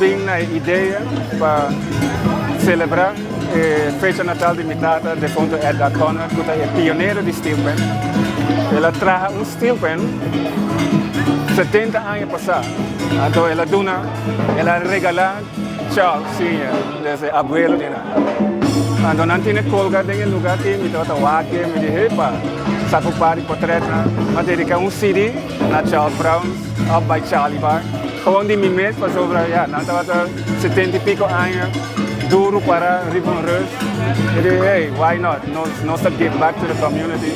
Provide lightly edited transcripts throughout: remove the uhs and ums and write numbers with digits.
vim na ideia para celebrar a fecha natal de minha tata, de fundo edicion, que é pioneiro de steelband. Ela traz steelband 70 anos passados. Então ela regala Charles, sim, desse abuelo dela. Então não tinha colga em lugar que me tava wake, me disse, "Epa, saco para portrait, mas dedica CD na Charles Brown, up by Charlie Bar. Gewoon die mimes para sobre, ja, não tava 70 e pico anos, duro para riba rus. E disse, hey, why not? Nós give back to the community.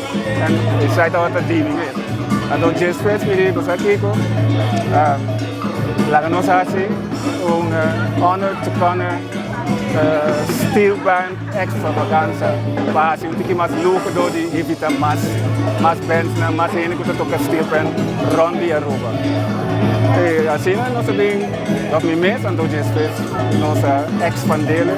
E sai tava de mimes. Então just fez me disse, Kiko, lá nós assim, honor to corner. Steelband extravaganza. Basi untuk mas lupa do di evita mas bands na mas ini kita toca steelband rond di Aruba. Assim nós também nós mês ando de espécie nós expandele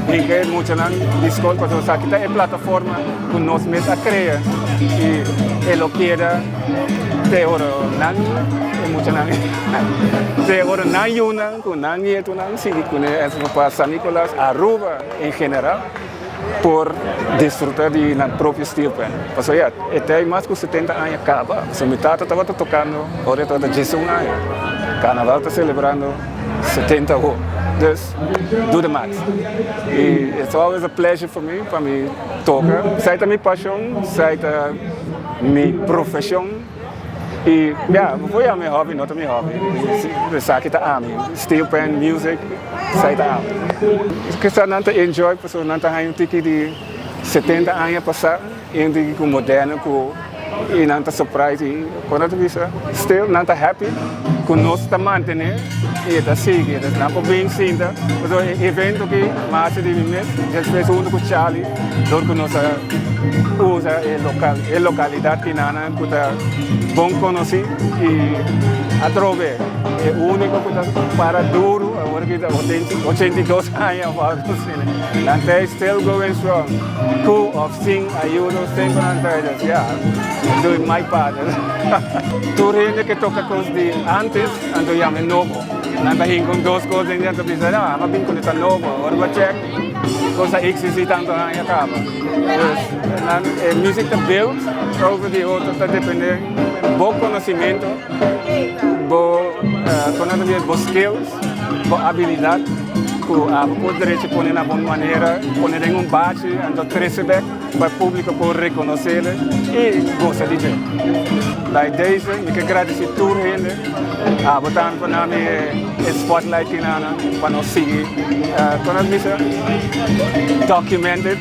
e que muito não discord para nós aqui é plataforma que nós mês a criar e elo queda te oro nan muito não te oro nan yuna com nan nieto nan sim com essa para San Nicolás Aruba em geral por desfrutar de na própria steelband. Porque já até mais que 70 anos acaba. Se minha tata estava tocando, agora está 11 anos. Carnaval está celebrando 70 anos. Dus do the max. E it's always a pleasure for me para me tocar. Sai da minha paixão, sai da minha profissão. E ja, foi a meu hobby, não é meu hobby. Sabe que tá ami, steelband music, sai da ami. Que está não enjoy, porque não tá aí um tiki de 70 anos passar, um tiki com moderno, com e não tá surprise. Quando tu visa, still não tá happy, com nós tá manter, e tá seguir, não pode bem sinta. Então evento que mais de mim, já fez com Charlie, dor que nós usa a localidade que nana que tá bom conhecer e atrove é o único que tá para duro agora que tá 82 anos assim and they still going strong cool of sing ajuda sempre antes yeah doing my part turine que toca com de antes ando já me novo nanda com duas coisas dentro de pensar mas bem com essa novo agora vai check cosa existe tanto anos acaba a música build over the outro está depender bom conhecimento bom skills bom habilidade que poder se pôr na boa maneira pôr em bate então receber para o público por reconhecer e gostar de gente. A ideia é que agradecer tudo hende botar para mim spotlight que nana para nós seguir quando a missa documented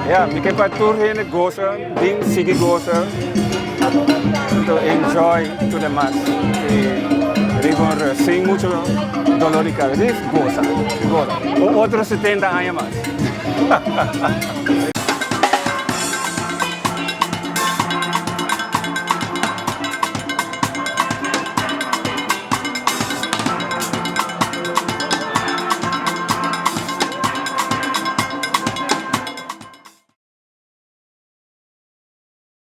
ja, me para tudo hende gosta din seguir gosta então enjoy to the max riba sem muito dolor de cabeça gosta outros 70 anos mais